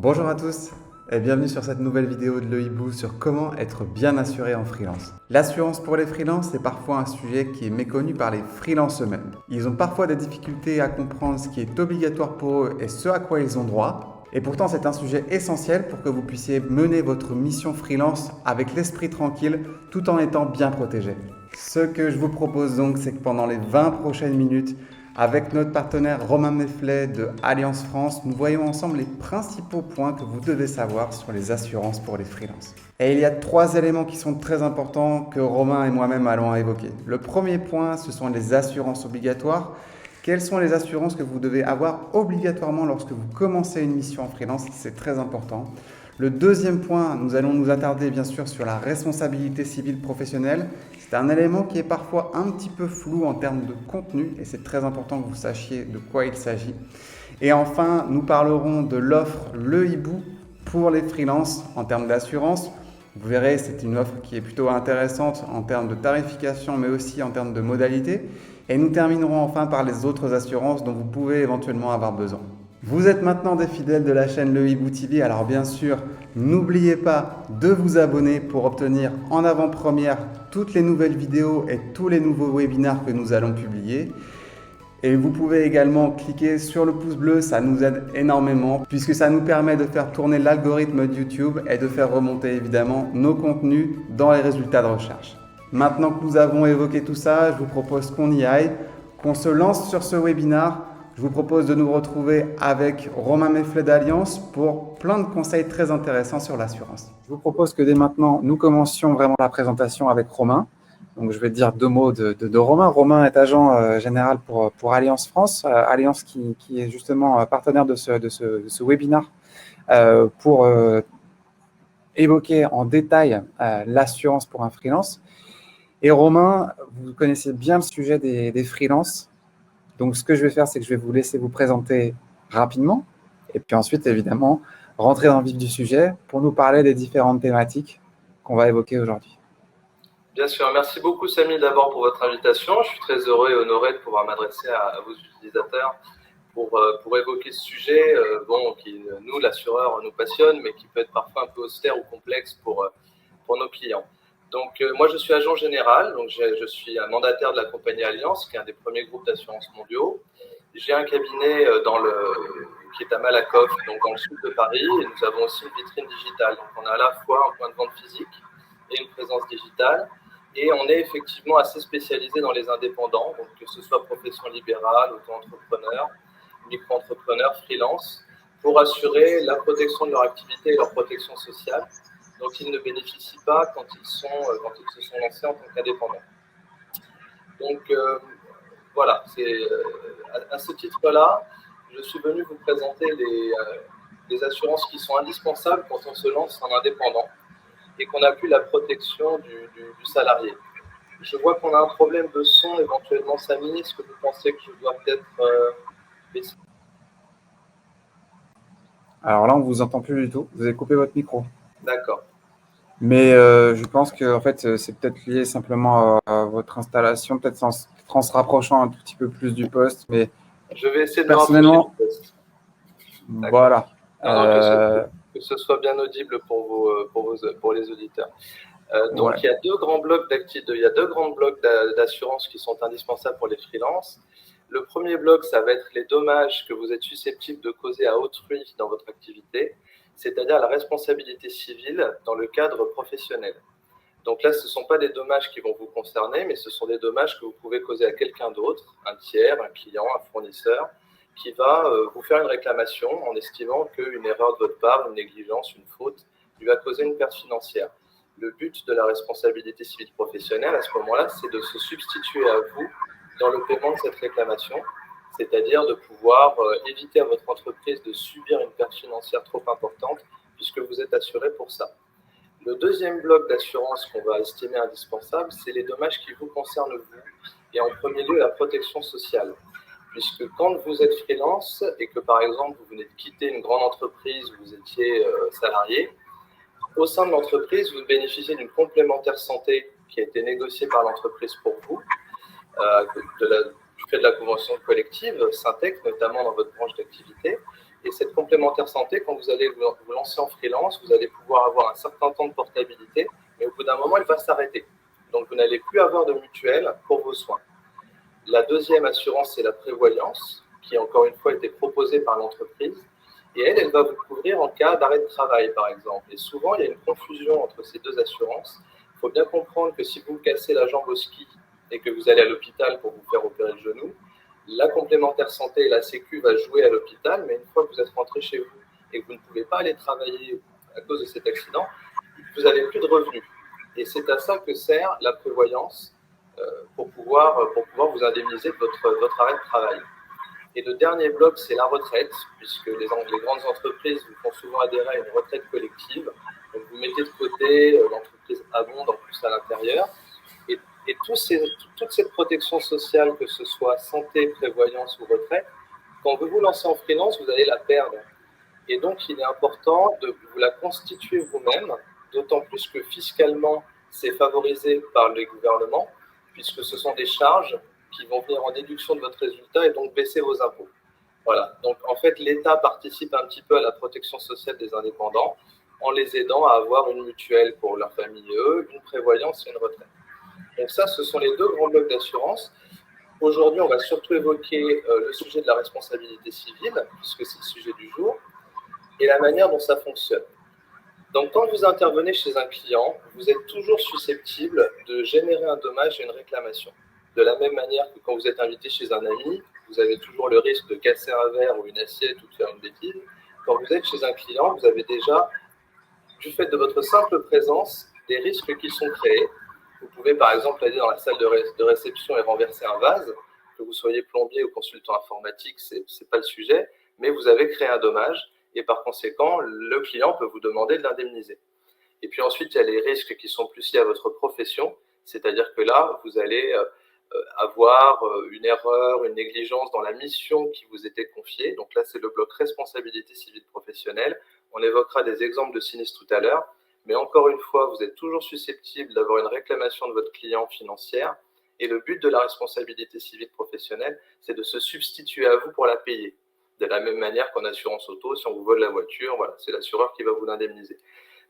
Bonjour à tous et bienvenue sur cette nouvelle vidéo de l'EIBOU sur comment être bien assuré en freelance. L'assurance pour les freelances est parfois un sujet qui est méconnu par les freelances eux-mêmes. Ils ont parfois des difficultés à comprendre ce qui est obligatoire pour eux et ce à quoi ils ont droit. Et pourtant, c'est un sujet essentiel pour que vous puissiez mener votre mission freelance avec l'esprit tranquille tout en étant bien protégé. Ce que je vous propose donc, c'est que pendant les 20 prochaines minutes, avec notre partenaire Romain Mefflet de Alliance France, nous voyons ensemble les principaux points que vous devez savoir sur les assurances pour les freelances. Et il y a 3 éléments qui sont très importants que Romain et moi-même allons évoquer. Le premier point, ce sont les assurances obligatoires. Quelles sont les assurances que vous devez avoir obligatoirement lorsque vous commencez une mission en freelance? C'est très important. Le deuxième point, nous allons nous attarder bien sûr sur la responsabilité civile professionnelle. C'est un élément qui est parfois un petit peu flou en termes de contenu et c'est très important que vous sachiez de quoi il s'agit. Et enfin, nous parlerons de l'offre l'EIBOU pour les freelances en termes d'assurance. Vous verrez, c'est une offre qui est plutôt intéressante en termes de tarification mais aussi en termes de modalités. Et nous terminerons enfin par les autres assurances dont vous pouvez éventuellement avoir besoin. Vous êtes maintenant des fidèles de la chaîne l'EIBOU TV, alors bien sûr, n'oubliez pas de vous abonner pour obtenir en avant-première toutes les nouvelles vidéos et tous les nouveaux webinaires que nous allons publier. Et vous pouvez également cliquer sur le pouce bleu, ça nous aide énormément puisque ça nous permet de faire tourner l'algorithme de YouTube et de faire remonter évidemment nos contenus dans les résultats de recherche. Maintenant que nous avons évoqué tout ça, je vous propose qu'on y aille, qu'on se lance sur ce webinaire. Je vous propose de nous retrouver avec Romain Mefflet d'Alliance pour plein de conseils très intéressants sur l'assurance. Je vous propose que dès maintenant, nous commencions vraiment la présentation avec Romain. Donc, je vais dire 2 mots de Romain. Romain est agent général pour Alliance France, Alliance qui est justement partenaire de ce webinaire pour évoquer en détail l'assurance pour un freelance. Et Romain, vous connaissez bien le sujet des freelances. Donc, ce que je vais faire, c'est que je vais vous laisser vous présenter rapidement et puis ensuite, évidemment, rentrer dans le vif du sujet pour nous parler des différentes thématiques qu'on va évoquer aujourd'hui. Bien sûr, merci beaucoup Samy d'abord pour votre invitation. Je suis très heureux et honoré de pouvoir m'adresser à vos utilisateurs pour évoquer ce sujet qui, nous, l'assureur, nous passionne, mais qui peut être parfois un peu austère ou complexe pour nos clients. Donc, moi, je suis agent général, donc je suis un mandataire de la compagnie Alliance, qui est un des premiers groupes d'assurance mondiaux. J'ai un cabinet qui est à Malakoff, donc dans le sud de Paris, et nous avons aussi une vitrine digitale. Donc, on a à la fois un point de vente physique et une présence digitale. Et on est effectivement assez spécialisé dans les indépendants, donc que ce soit profession libérale, auto-entrepreneur, micro-entrepreneur, freelance, pour assurer la protection de leur activité et leur protection sociale, dont ils ne bénéficient pas quand ils se sont lancés en tant qu'indépendants. Donc voilà, à ce titre-là, je suis venu vous présenter les assurances qui sont indispensables quand on se lance en indépendant et qu'on n'a plus la protection du salarié. Je vois qu'on a un problème de son, éventuellement, Samy. Est-ce que vous pensez que je dois peut-être baisser? Alors là, on ne vous entend plus du tout. Vous avez coupé votre micro. D'accord. Mais je pense que en fait, c'est peut-être lié simplement à votre installation, peut-être en se rapprochant un tout petit peu plus du poste. Mais je vais essayer de me rapprocher personnellement, du poste. voilà. Non, que ce soit bien audible pour les auditeurs. Donc, Ouais. il y a deux grands blocs d'assurance qui sont indispensables pour les freelances. Le premier bloc, ça va être les dommages que vous êtes susceptibles de causer à autrui dans votre activité, c'est-à-dire la responsabilité civile dans le cadre professionnel. Donc là, ce ne sont pas des dommages qui vont vous concerner, mais ce sont des dommages que vous pouvez causer à quelqu'un d'autre, un tiers, un client, un fournisseur, qui va vous faire une réclamation en estimant qu'une erreur de votre part, une négligence, une faute, lui va causer une perte financière. Le but de la responsabilité civile professionnelle, à ce moment-là, c'est de se substituer à vous dans le paiement de cette réclamation, c'est-à-dire de pouvoir éviter à votre entreprise de subir une perte financière trop importante, puisque vous êtes assuré pour ça. Le deuxième bloc d'assurance qu'on va estimer indispensable, c'est les dommages qui vous concernent vous, et en premier lieu la protection sociale. Puisque quand vous êtes freelance et que par exemple vous venez de quitter une grande entreprise où vous étiez salarié, au sein de l'entreprise, vous bénéficiez d'une complémentaire santé qui a été négociée par l'entreprise pour vous, du fait de la convention collective, Syntec, notamment dans votre branche d'activité. Et cette complémentaire santé, quand vous allez vous lancer en freelance, vous allez pouvoir avoir un certain temps de portabilité, mais au bout d'un moment, elle va s'arrêter. Donc, vous n'allez plus avoir de mutuelle pour vos soins. La deuxième assurance, c'est la prévoyance, qui encore une fois été proposée par l'entreprise. Et elle va vous couvrir en cas d'arrêt de travail, par exemple. Et souvent, il y a une confusion entre ces deux assurances. Il faut bien comprendre que si vous cassez la jambe au ski et que vous allez à l'hôpital pour vous faire opérer le genou, la complémentaire santé et la Sécu va jouer à l'hôpital, mais une fois que vous êtes rentré chez vous et que vous ne pouvez pas aller travailler à cause de cet accident, vous n'avez plus de revenus. Et c'est à ça que sert la prévoyance pour pouvoir vous indemniser de votre arrêt de travail. Et le dernier bloc, c'est la retraite, puisque les grandes entreprises vous font souvent adhérer à une retraite collective. Donc vous mettez de côté, l'entreprise abonde en plus à l'intérieur. Et toute cette protection sociale, que ce soit santé, prévoyance ou retraite, quand vous vous lancez en freelance, vous allez la perdre. Et donc, il est important de vous la constituer vous-même, d'autant plus que fiscalement, c'est favorisé par le gouvernement, puisque ce sont des charges qui vont venir en déduction de votre résultat et donc baisser vos impôts. Voilà. Donc, en fait, l'État participe un petit peu à la protection sociale des indépendants en les aidant à avoir une mutuelle pour leur famille, une prévoyance et une retraite. Donc ça, ce sont les deux grands blocs d'assurance. Aujourd'hui, on va surtout évoquer le sujet de la responsabilité civile, puisque c'est le sujet du jour, et la manière dont ça fonctionne. Donc, quand vous intervenez chez un client, vous êtes toujours susceptible de générer un dommage et une réclamation. De la même manière que quand vous êtes invité chez un ami, vous avez toujours le risque de casser un verre ou une assiette ou de faire une bêtise. Quand vous êtes chez un client, vous avez déjà, du fait de votre simple présence, des risques qui sont créés. Vous pouvez par exemple aller dans la salle de réception et renverser un vase. Que vous soyez plombier ou consultant informatique, ce n'est pas le sujet, mais vous avez créé un dommage et par conséquent, le client peut vous demander de l'indemniser. Et puis ensuite, il y a les risques qui sont plus liés à votre profession, c'est-à-dire que là, vous allez avoir une erreur, une négligence dans la mission qui vous était confiée. Donc là, c'est le bloc responsabilité civile professionnelle. On évoquera des exemples de sinistres tout à l'heure. Mais encore une fois, vous êtes toujours susceptible d'avoir une réclamation de votre client financière. Et le but de la responsabilité civile professionnelle, c'est de se substituer à vous pour la payer. De la même manière qu'en assurance auto, si on vous vole la voiture, voilà, c'est l'assureur qui va vous l'indemniser.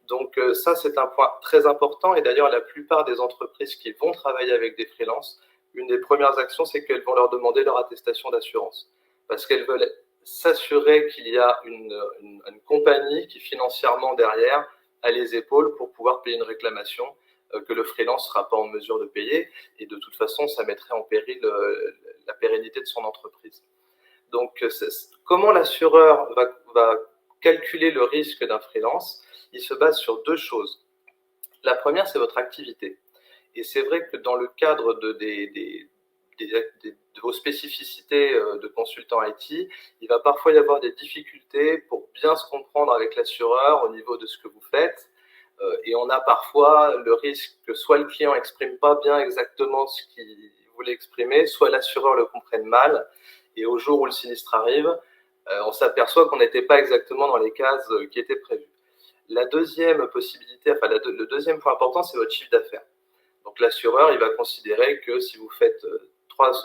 Donc ça, c'est un point très important. Et d'ailleurs, la plupart des entreprises qui vont travailler avec des freelances, une des premières actions, c'est qu'elles vont leur demander leur attestation d'assurance. Parce qu'elles veulent s'assurer qu'il y a une compagnie qui financièrement derrière a les épaules pour pouvoir payer une réclamation que le freelance ne sera pas en mesure de payer. Et de toute façon, ça mettrait en péril la pérennité de son entreprise. Donc, comment l'assureur va calculer le risque d'un freelance? Il se base sur deux choses. La première, c'est votre activité. Et c'est vrai que dans le cadre de vos spécificités de consultant IT, il va parfois y avoir des difficultés pour bien se comprendre avec l'assureur au niveau de ce que vous faites. Et on a parfois le risque que soit le client n'exprime pas bien exactement ce qu'il voulait exprimer, soit l'assureur le comprenne mal. Et au jour où le sinistre arrive, on s'aperçoit qu'on n'était pas exactement dans les cases qui étaient prévues. La deuxième possibilité, le deuxième point important, c'est votre chiffre d'affaires. Donc l'assureur, il va considérer que si vous faites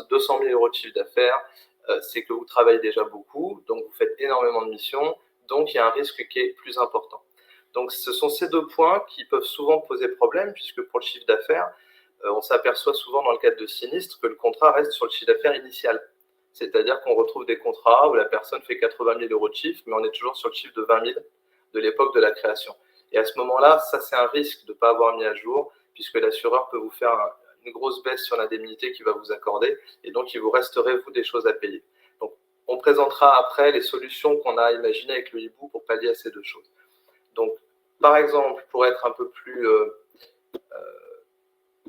200 000 euros de chiffre d'affaires, c'est que vous travaillez déjà beaucoup, donc vous faites énormément de missions, donc il y a un risque qui est plus important. Donc ce sont ces deux points qui peuvent souvent poser problème, puisque pour le chiffre d'affaires, on s'aperçoit souvent dans le cadre de sinistre que le contrat reste sur le chiffre d'affaires initial. C'est-à-dire qu'on retrouve des contrats où la personne fait 80 000 euros de chiffre, mais on est toujours sur le chiffre de 20 000 de l'époque de la création. Et à ce moment-là, ça c'est un risque de ne pas avoir mis à jour, puisque l'assureur peut vous faire une grosse baisse sur l'indemnité qu'il va vous accorder, et donc il vous resterait, vous, des choses à payer. Donc on présentera après les solutions qu'on a imaginées avec le hibou pour pallier à ces deux choses. Donc, par exemple, pour être un peu plus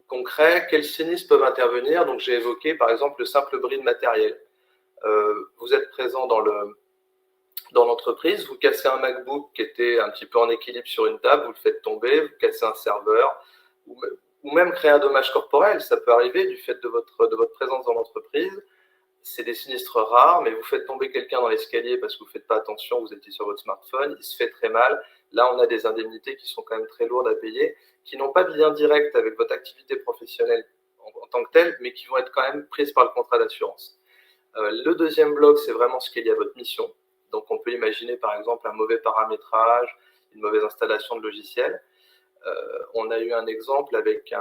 concret, quels sinistres peuvent intervenir? Donc j'ai évoqué par exemple le simple bris de matériel. Vous êtes présent dans l'entreprise, vous cassez un MacBook qui était un petit peu en équilibre sur une table, vous le faites tomber, vous cassez un serveur, ou même créer un dommage corporel, ça peut arriver du fait de votre présence dans l'entreprise. C'est des sinistres rares, mais vous faites tomber quelqu'un dans l'escalier parce que vous ne faites pas attention, vous étiez sur votre smartphone, il se fait très mal. Là, on a des indemnités qui sont quand même très lourdes à payer, qui n'ont pas de lien direct avec votre activité professionnelle en tant que telle, mais qui vont être quand même prises par le contrat d'assurance. Le deuxième bloc, c'est vraiment ce qui est lié à votre mission. Donc, on peut imaginer par exemple un mauvais paramétrage, une mauvaise installation de logiciel. On a eu un exemple avec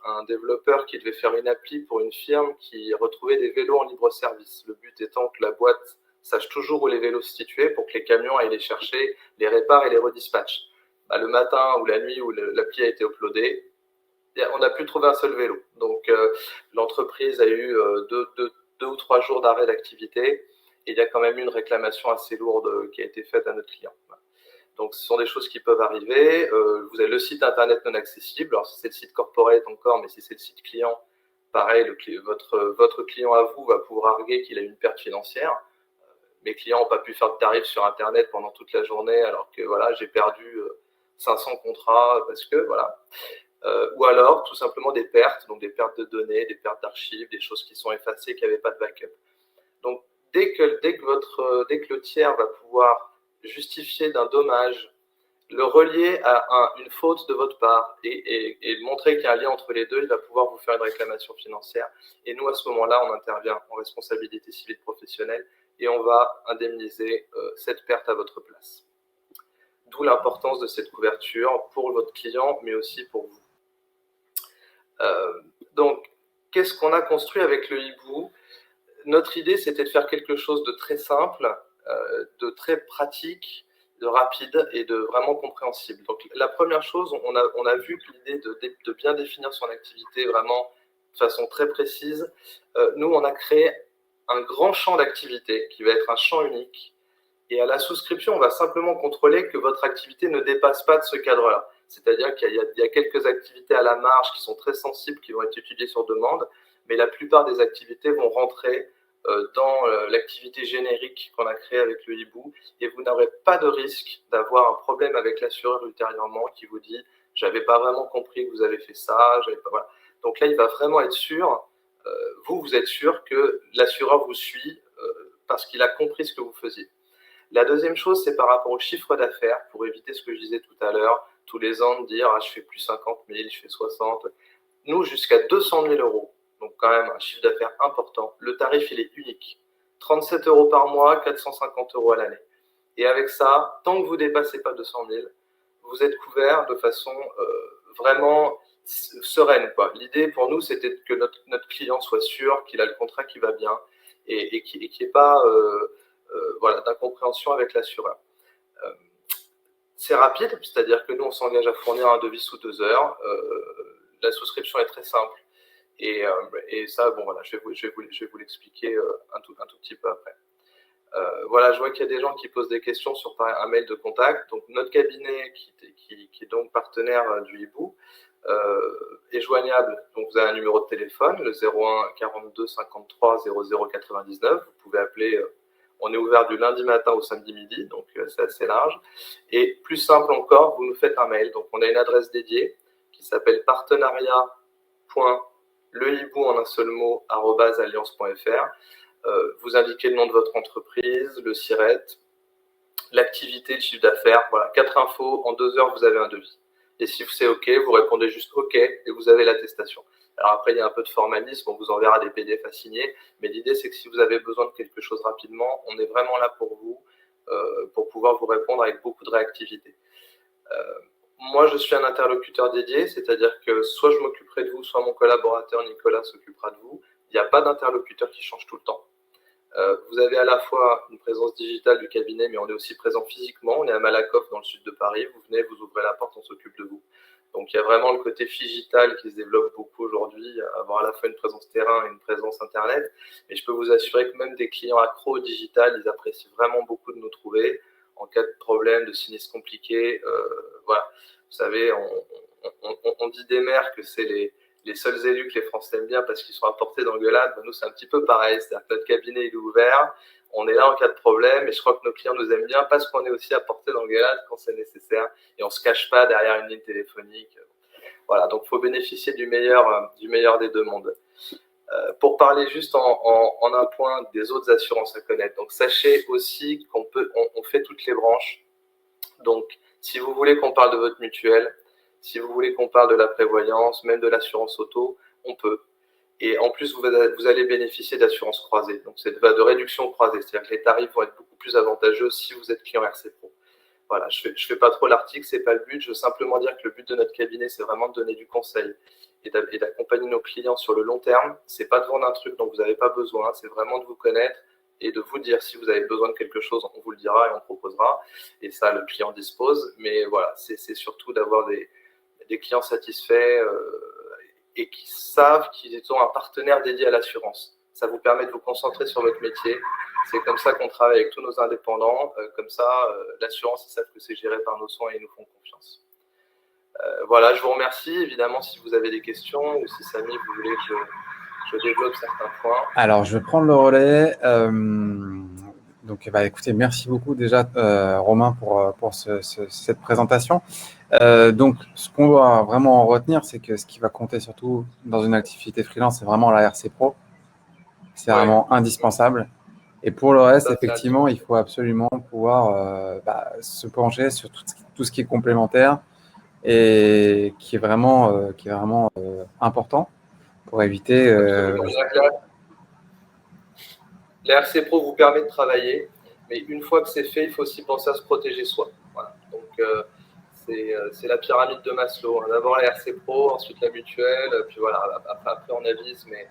un développeur qui devait faire une appli pour une firme qui retrouvait des vélos en libre service. Le but étant que la boîte sache toujours où les vélos se situaient pour que les camions aillent les chercher, les réparent et les redispatchent. Le matin ou la nuit où l'appli a été uploadée, on n'a pu trouver un seul vélo. Donc l'entreprise a eu deux ou 3 jours d'arrêt d'activité et il y a quand même eu une réclamation assez lourde qui a été faite à notre client. Donc ce sont des choses qui peuvent arriver. Vous avez le site internet non accessible. Alors si c'est le site corporate encore, mais si c'est le site client, pareil, votre client à vous va pouvoir arguer qu'il a une perte financière. Mes clients n'ont pas pu faire de tarif sur internet pendant toute la journée alors que voilà, j'ai perdu 500 contrats parce que voilà. Ou alors tout simplement des pertes, donc des pertes de données, des pertes d'archives, des choses qui sont effacées, qui n'avaient pas de backup. Donc dès que le tiers va pouvoir justifier d'un dommage, le relier à une faute de votre part et montrer qu'il y a un lien entre les deux, il va pouvoir vous faire une réclamation financière. Et nous, à ce moment-là, on intervient en responsabilité civile professionnelle et on va indemniser cette perte à votre place. D'où l'importance de cette couverture pour votre client, mais aussi pour vous. Donc, qu'est-ce qu'on a construit avec le hibou? Notre idée, c'était de faire quelque chose de très simple, de très pratique, de rapide et de vraiment compréhensible. Donc, la première chose, on a vu que l'idée de bien définir son activité vraiment de façon très précise, nous, on a créé un grand champ d'activité qui va être un champ unique. Et à la souscription, on va simplement contrôler que votre activité ne dépasse pas de ce cadre-là. C'est-à-dire qu'il y a quelques activités à la marge qui sont très sensibles, qui vont être étudiées sur demande, mais la plupart des activités vont rentrer dans l'activité générique qu'on a créée avec le hibou, et vous n'aurez pas de risque d'avoir un problème avec l'assureur ultérieurement qui vous dit « j'avais pas vraiment compris que vous avez fait ça ». Voilà. Donc là, il va vraiment être sûr, vous êtes sûr que l'assureur vous suit parce qu'il a compris ce que vous faisiez. La deuxième chose, c'est par rapport au chiffre d'affaires, pour éviter ce que je disais tout à l'heure, tous les ans de dire « je fais plus 50 000, je fais 60 ». Nous, jusqu'à 200 000 euros, donc quand même un chiffre d'affaires important, le tarif, il est unique. 37 euros par mois, 450 euros à l'année. Et avec ça, tant que vous ne dépassez pas 200 000, vous êtes couvert de façon vraiment sereine. L'idée pour nous, c'était que notre client soit sûr qu'il a le contrat qui va bien et qu'il n'y ait pas d'incompréhension avec l'assureur. C'est rapide, c'est-à-dire que nous, on s'engage à fournir un devis sous 2 heures. La souscription est très simple. Et ça, bon, voilà, je vais vous l'expliquer un tout petit peu après. Voilà, je vois qu'il y a des gens qui posent des questions sur un mail de contact. Donc, notre cabinet, qui est donc partenaire du hibou, est joignable. Donc, vous avez un numéro de téléphone, le 01 42 53 00 99. Vous pouvez appeler. On est ouvert du lundi matin au samedi midi, donc c'est assez large. Et plus simple encore, vous nous faites un mail. Donc, on a une adresse dédiée qui s'appelle partenariat.lehibou en un seul mot @alliance.fr. Vous indiquez le nom de votre entreprise, le SIRET, l'activité, le chiffre d'affaires. Voilà, 4 infos. En 2 heures, vous avez un devis. Et si c'est OK, vous répondez juste OK et vous avez l'attestation. Alors après, il y a un peu de formalisme, on vous enverra des PDF à signer, mais l'idée, c'est que si vous avez besoin de quelque chose rapidement, on est vraiment là pour vous, pour pouvoir vous répondre avec beaucoup de réactivité. Moi, je suis un interlocuteur dédié, c'est-à-dire que soit je m'occuperai de vous, soit mon collaborateur Nicolas s'occupera de vous. Il n'y a pas d'interlocuteur qui change tout le temps. Vous avez à la fois une présence digitale du cabinet, mais on est aussi présent physiquement. On est à Malakoff, dans le sud de Paris. Vous venez, vous ouvrez la porte, on s'occupe de vous. Donc, il y a vraiment le côté digital qui se développe beaucoup aujourd'hui, avoir à la fois une présence terrain et une présence Internet. Mais je peux vous assurer que même des clients accros au digital, ils apprécient vraiment beaucoup de nous trouver en cas de problème, de sinistre compliqué. Voilà. Vous savez, on dit des maires que c'est les seuls élus que les Français aiment bien parce qu'ils sont à portée d'engueulade. Nous, c'est un petit peu pareil. C'est-à-dire que notre cabinet il est ouvert. On est là en cas de problème et je crois que nos clients nous aiment bien parce qu'on est aussi à portée d'engueulade quand c'est nécessaire et on ne se cache pas derrière une ligne téléphonique. Voilà, donc il faut bénéficier du meilleur des deux mondes. Pour parler juste en un point des autres assurances à connaître, donc sachez aussi qu'on fait toutes les branches. Donc, si vous voulez qu'on parle de votre mutuelle, si vous voulez qu'on parle de la prévoyance, même de l'assurance auto, on peut. Et en plus, vous allez bénéficier d'assurance croisée, donc c'est de réduction croisée, c'est-à-dire que les tarifs vont être beaucoup plus avantageux si vous êtes client RC Pro. Voilà, je fais pas trop l'article, c'est pas le but. Je veux simplement dire que le but de notre cabinet, c'est vraiment de donner du conseil et d'accompagner nos clients sur le long terme. C'est pas de vendre un truc dont vous n'avez pas besoin, c'est vraiment de vous connaître et de vous dire si vous avez besoin de quelque chose, on vous le dira et on proposera. Et ça, le client dispose. Mais voilà, c'est surtout d'avoir des clients satisfaits et qui savent qu'ils ont un partenaire dédié à l'assurance. Ça vous permet de vous concentrer sur votre métier. C'est comme ça qu'on travaille avec tous nos indépendants. Comme ça, l'assurance, ils savent que c'est géré par nos soins et ils nous font confiance. Voilà, je vous remercie. Évidemment, si vous avez des questions ou si Samy, vous voulez que je développe certains points. Alors, je vais prendre le relais. Donc, écoutez, merci beaucoup déjà, Romain, pour cette présentation. Donc, ce qu'on doit vraiment en retenir, c'est que ce qui va compter surtout dans une activité freelance, c'est vraiment la RC Pro. C'est vraiment indispensable. Et pour le reste, effectivement, il faut absolument pouvoir se pencher sur tout ce qui est complémentaire et qui est vraiment important pour éviter… La RC Pro vous permet de travailler, mais une fois que c'est fait, il faut aussi penser à se protéger soi. Voilà. Donc, c'est la pyramide de Maslow. D'abord la RC Pro, ensuite la mutuelle, puis voilà, après on avise, mais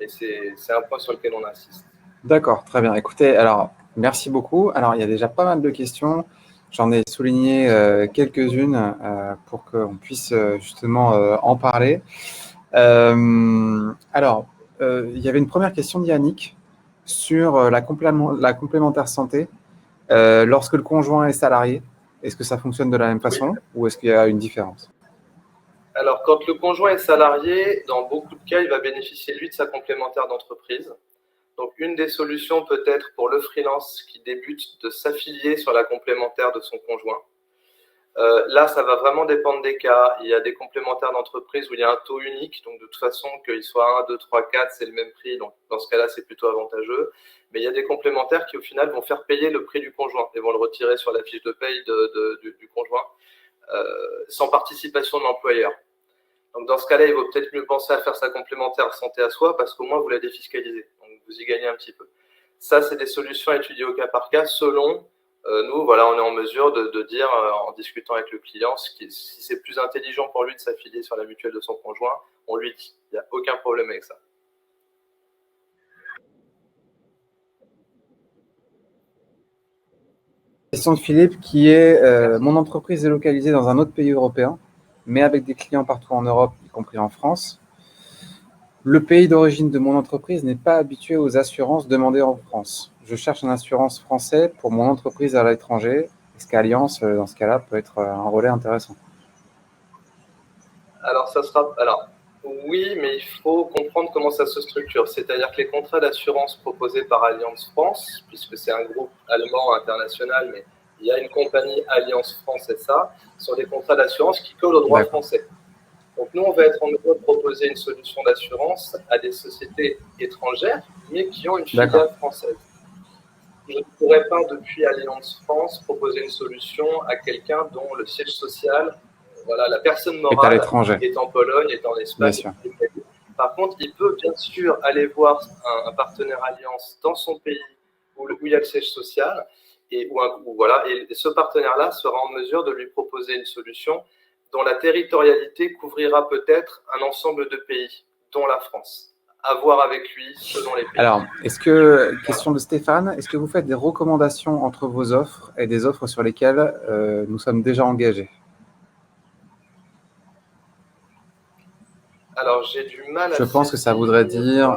c'est un point sur lequel on insiste. D'accord, très bien. Écoutez, alors, merci beaucoup. Alors, il y a déjà pas mal de questions. J'en ai souligné quelques-unes pour qu'on puisse justement en parler. Alors, il y avait une première question d'Yannick sur la complémentaire santé. Lorsque le conjoint est salarié, est-ce que ça fonctionne de la même façon ou est-ce qu'il y a une différence? Alors, quand le conjoint est salarié, dans beaucoup de cas, il va bénéficier, lui, de sa complémentaire d'entreprise. Donc, une des solutions peut être pour le freelance qui débute de s'affilier sur la complémentaire de son conjoint. Là, ça va vraiment dépendre des cas. Il y a des complémentaires d'entreprise où il y a un taux unique. Donc, de toute façon, qu'il soit 1, 2, 3, 4, c'est le même prix. Donc, dans ce cas-là, c'est plutôt avantageux. Mais il y a des complémentaires qui, au final, vont faire payer le prix du conjoint et vont le retirer sur la fiche de paye du conjoint sans participation de l'employeur. Donc, dans ce cas-là, il vaut peut-être mieux penser à faire sa complémentaire santé à soi parce qu'au moins, vous la défiscalisez. Donc, vous y gagnez un petit peu. Ça, c'est des solutions étudiées au cas par cas selon… nous, voilà, on est en mesure de dire, en discutant avec le client, si c'est plus intelligent pour lui de s'affilier sur la mutuelle de son conjoint, on lui dit. Il n'y a aucun problème avec ça. Question de Philippe qui est mon entreprise est localisée dans un autre pays européen, mais avec des clients partout en Europe, y compris en France. Le pays d'origine de mon entreprise n'est pas habitué aux assurances demandées en France. Je cherche une assurance française pour mon entreprise à l'étranger. Est-ce qu'Alliance, dans ce cas-là, peut être un relais intéressant? Alors, oui, mais il faut comprendre comment ça se structure. C'est-à-dire que les contrats d'assurance proposés par Alliance France, puisque c'est un groupe allemand international, mais il y a une compagnie Alliance France SA, sont des contrats d'assurance qui collent au droit français. Donc, nous, on va être en mesure de proposer une solution d'assurance à des sociétés étrangères, mais qui ont une filiale française. Je ne pourrais pas, depuis Alliance France, proposer une solution à quelqu'un dont le siège social, voilà, la personne morale est en Pologne, est en Espagne. Par contre, il peut bien sûr aller voir un partenaire Alliance dans son pays où il y a le siège social, et ce partenaire-là sera en mesure de lui proposer une solution dont la territorialité couvrira peut-être un ensemble de pays, dont la France. À voir avec lui selon les pays. Alors, question de Stéphane, est-ce que vous faites des recommandations entre vos offres et des offres sur lesquelles nous sommes déjà engagés? Alors, j'ai du mal à… Je pense que ça voudrait dire,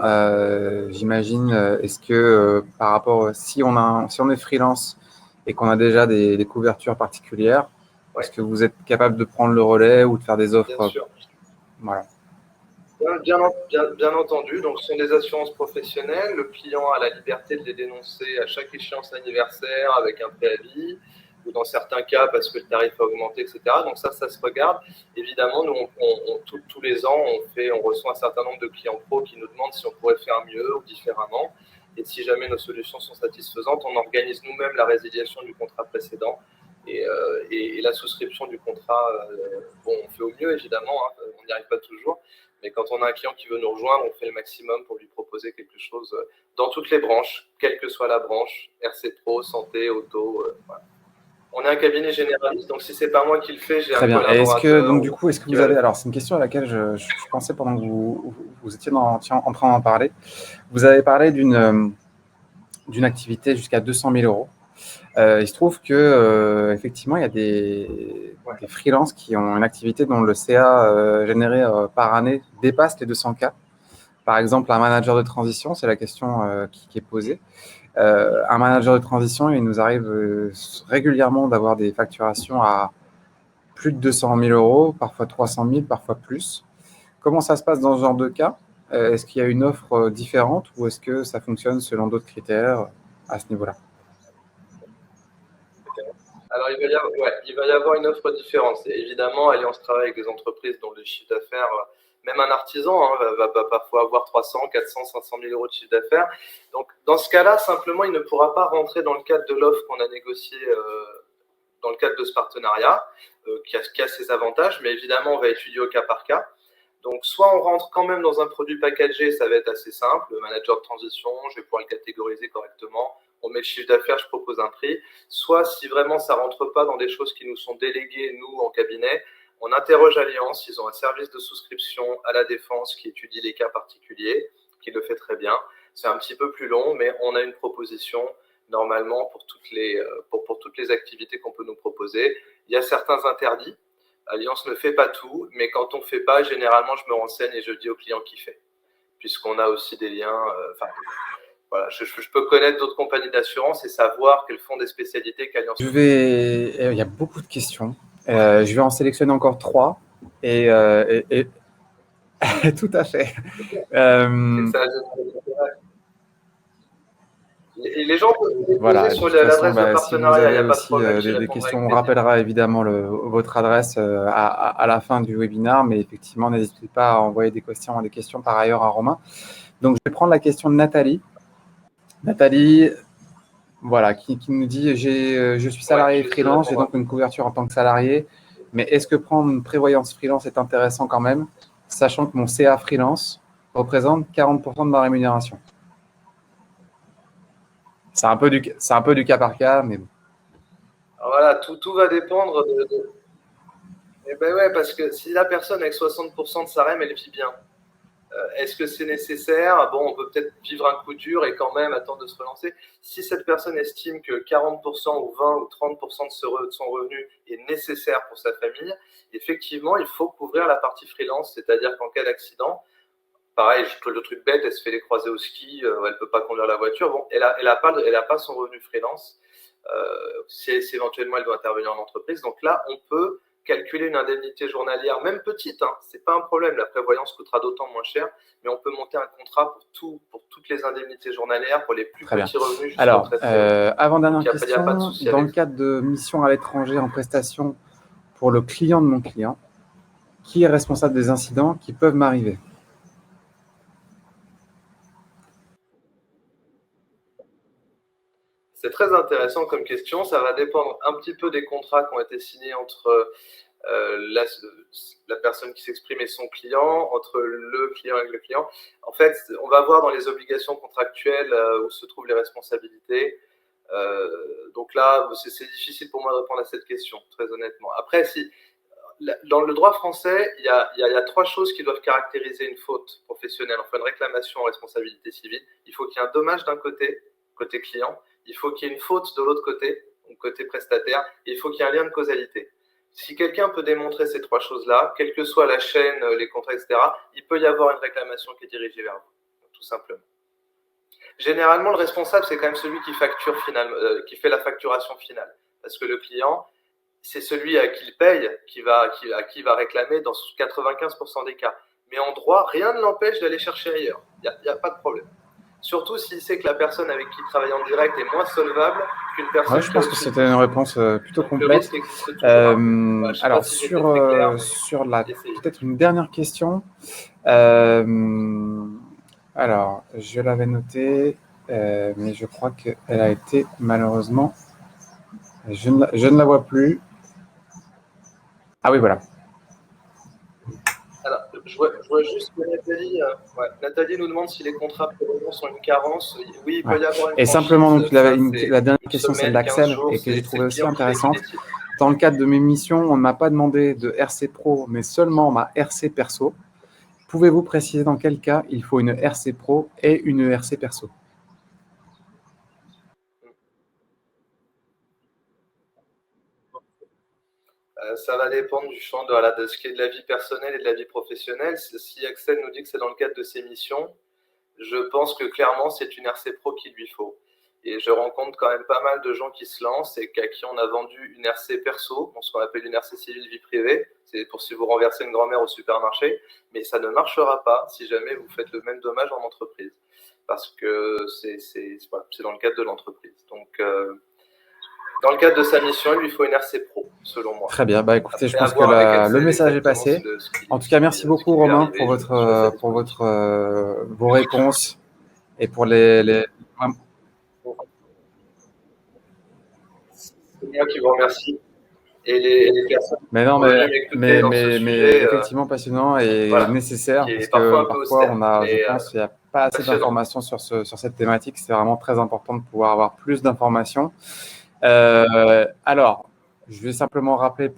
j'imagine, est-ce que par rapport, si on est freelance et qu'on a déjà des couvertures particulières, est-ce que vous êtes capable de prendre le relais ou de faire des offres? Bien sûr. Voilà. Bien entendu, donc ce sont des assurances professionnelles. Le client a la liberté de les dénoncer à chaque échéance anniversaire avec un préavis, ou dans certains cas parce que le tarif a augmenté, etc. Donc ça se regarde. Évidemment, nous, tous les ans, on reçoit un certain nombre de clients pro qui nous demandent si on pourrait faire mieux ou différemment. Et si jamais nos solutions sont satisfaisantes, on organise nous-mêmes la résiliation du contrat précédent et la souscription du contrat. On fait au mieux, évidemment. On n'y arrive pas toujours. Mais quand on a un client qui veut nous rejoindre, on fait le maximum pour lui proposer quelque chose dans toutes les branches, quelle que soit la branche, RC Pro, santé, auto. Voilà. On est un cabinet généraliste, donc si c'est pas moi qui le fais, j'ai Très un bien. Et collaborateur. donc, du coup, est-ce que vous avez… Alors, c'est une question à laquelle je pensais pendant que vous étiez en train d'en parler. Vous avez parlé d'une activité jusqu'à 200 000 euros. Il se trouve que effectivement, il y a des freelances qui ont une activité dont le CA généré par année dépasse les 200K. Par exemple, un manager de transition, c'est la question qui est posée. Un manager de transition, il nous arrive régulièrement d'avoir des facturations à plus de 200 000 euros, parfois 300 000, parfois plus. Comment ça se passe dans ce genre de cas? Est-ce qu'il y a une offre différente ou est-ce que ça fonctionne selon d'autres critères à ce niveau-là? Alors, il va y avoir une offre différente. Évidemment, Alliance travaille avec des entreprises dont le chiffre d'affaires, même un artisan va parfois avoir 300, 400, 500 000 euros de chiffre d'affaires. Donc, dans ce cas-là, simplement, il ne pourra pas rentrer dans le cadre de l'offre qu'on a négociée dans le cadre de ce partenariat, qui a ses avantages, mais évidemment, on va étudier au cas par cas. Donc, soit on rentre quand même dans un produit packagé, ça va être assez simple, le manager de transition, je vais pouvoir le catégoriser correctement, on met le chiffre d'affaires, je propose un prix. Soit, si vraiment ça ne rentre pas dans des choses qui nous sont déléguées, nous, en cabinet, on interroge Alliance, ils ont un service de souscription à la défense qui étudie les cas particuliers, qui le fait très bien. C'est un petit peu plus long, mais on a une proposition normalement pour toutes les activités qu'on peut nous proposer. Il y a certains interdits. Alliance ne fait pas tout, mais quand on ne fait pas, généralement, je me renseigne et je dis au client qui fait, puisqu'on a aussi des liens. Voilà, je peux connaître d'autres compagnies d'assurance et savoir qu'elles font des spécialités qu'Alliance. Il y a beaucoup de questions. Je vais en sélectionner encore 3. Et tout à fait. Et les gens peuvent les voilà, poser sur l'adresse de partenariat, si vous avez il n'y a pas de aussi problème. des questions, on rappellera évidemment votre adresse à la fin du webinaire, mais effectivement, n'hésitez pas à envoyer des questions par ailleurs à Romain. Donc, je vais prendre la question de Nathalie. Nathalie, voilà, qui nous dit je suis salarié freelance, j'ai donc une couverture en tant que salarié, mais est-ce que prendre une prévoyance freelance est intéressant quand même, sachant que mon CA freelance représente 40% de ma rémunération? C'est un peu du cas par cas, mais bon. Alors voilà, tout va dépendre de… Eh ben ouais, parce que si la personne avec 60% de sa REM, elle vit bien, est-ce que c'est nécessaire? Bon, on peut peut-être vivre un coup dur et quand même attendre de se relancer. Si cette personne estime que 40% ou 20 ou 30% de son revenu est nécessaire pour sa famille, effectivement, il faut couvrir la partie freelance, c'est-à-dire qu'en cas d'accident, pareil, le truc bête, elle se fait les croisés au ski, elle ne peut pas conduire la voiture. Bon, elle a pas son revenu freelance. Si éventuellement elle doit intervenir en entreprise. Donc là, on peut calculer une indemnité journalière, même petite, c'est pas un problème. La prévoyance coûtera d'autant moins cher, mais on peut monter un contrat pour toutes les indemnités journalières, pour les plus petits revenus. Alors, avant-dernière question, dans le cadre de missions à l'étranger en prestation pour le client de mon client, qui est responsable des incidents qui peuvent m'arriver? C'est très intéressant comme question. Ça va dépendre un petit peu des contrats qui ont été signés entre la personne qui s'exprime et son client, entre le client et le client. En fait, on va voir dans les obligations contractuelles où se trouvent les responsabilités. Donc là, c'est difficile pour moi de répondre à cette question, très honnêtement. Après, dans le droit français, il y a 3 choses qui doivent caractériser une faute professionnelle. Enfin, une réclamation en responsabilité civile. Il faut qu'il y ait un dommage d'un côté client. Il faut qu'il y ait une faute de l'autre côté, donc côté prestataire, et il faut qu'il y ait un lien de causalité. Si quelqu'un peut démontrer ces 3 choses-là, quelle que soit la chaîne, les contrats, etc., il peut y avoir une réclamation qui est dirigée vers vous, tout simplement. Généralement, le responsable, c'est quand même celui qui facture qui fait la facturation finale, parce que le client, c'est celui à qui il paye à qui va réclamer dans 95% des cas. Mais en droit, rien ne l'empêche d'aller chercher ailleurs. Il n'y a pas de problème. Surtout s'il sait que la personne avec qui il travaille en direct est moins solvable qu'une personne. Ouais, je pense que c'était une réponse plutôt complète. Alors, sur peut-être une dernière question. Alors, je l'avais notée, mais je crois qu'elle a été malheureusement… Je ne la vois plus. Ah oui, voilà. Alors, je vois juste que Nathalie nous demande si les contrats prévoyants sont une carence. Oui, il peut y avoir une Et franchise. simplement, donc, Ça, la dernière une question, celle semaine, 15 d'Axel, jours, et que j'ai c'est trouvé le aussi client qui intéressante. décide. Dans le cadre de mes missions, on ne m'a pas demandé de RC Pro, mais seulement ma RC Perso. Pouvez-vous préciser dans quel cas il faut une RC Pro et une RC Perso? Ça va dépendre du champ de ce qui est de la vie personnelle et de la vie professionnelle. Si Axel nous dit que c'est dans le cadre de ses missions, je pense que clairement, c'est une RC Pro qu'il lui faut. Et je rencontre quand même pas mal de gens qui se lancent et à qui on a vendu une RC perso, ce qu'on appelle une RC civile vie privée. C'est pour si vous renversez une grand-mère au supermarché. Mais ça ne marchera pas si jamais vous faites le même dommage en entreprise. Parce que c'est dans le cadre de l'entreprise. Donc, dans le cadre de sa mission, il lui faut une RC Pro, selon moi. Très bien, bah écoutez, Après, je pense que voir avec le Axel message est exactement passé. En tout cas, merci beaucoup lui Romain arriver, je suis à sa pour disposition. vos réponses et pour C'est moi qui vous remercie. Et les personnes Mais qui non, sont venues m'écouter dans ce mais sujet, effectivement passionnant et voilà, nécessaire qui parce est parfois que un peu parfois austère, on a, je mais pense, il n'y a pas assez passionnant. d'informations sur cette thématique. C'est vraiment très important de pouvoir avoir plus d'informations. Alors, je vais simplement rappeler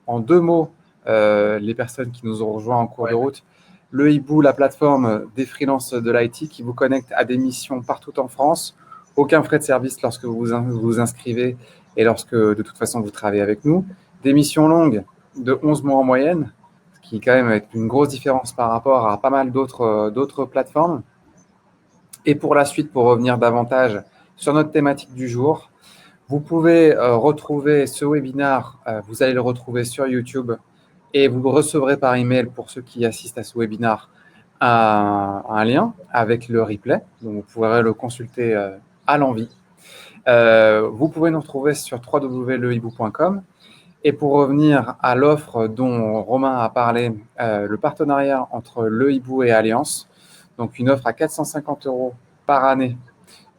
en 2 mots, les personnes qui nous ont rejoints en cours de route. Le Hibou, la plateforme des freelances de l'IT qui vous connecte à des missions partout en France. Aucun frais de service lorsque vous vous inscrivez et lorsque de toute façon vous travaillez avec nous. Des missions longues de 11 mois en moyenne, ce qui quand même est une grosse différence par rapport à pas mal d'autres plateformes. Et pour la suite, pour revenir davantage sur notre thématique du jour, vous pouvez retrouver ce webinaire, vous allez le retrouver sur YouTube et vous recevrez par email pour ceux qui assistent à ce webinaire un lien avec le replay, donc vous pourrez le consulter à l'envie. Vous pouvez nous retrouver sur www.lehibou.com. Et pour revenir à l'offre dont Romain a parlé, le partenariat entre Le Hibou et Alliance, donc une offre à 450 € par année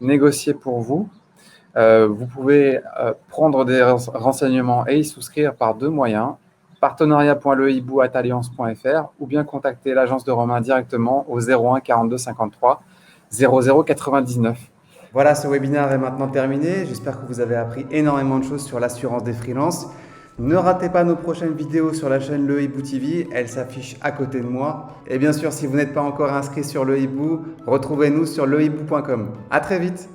négociée pour vous. Vous pouvez prendre des renseignements et y souscrire par 2 moyens, partenariat.lehibou@alliance.fr ou bien contacter l'agence de Romain directement au 01 42 53 00 99. Voilà, ce webinaire est maintenant terminé. J'espère que vous avez appris énormément de choses sur l'assurance des freelances. Ne ratez pas nos prochaines vidéos sur la chaîne Le Hibou TV, elle s'affiche à côté de moi. Et bien sûr, si vous n'êtes pas encore inscrit sur Le Hibou, retrouvez-nous sur lehibou.com. À très vite.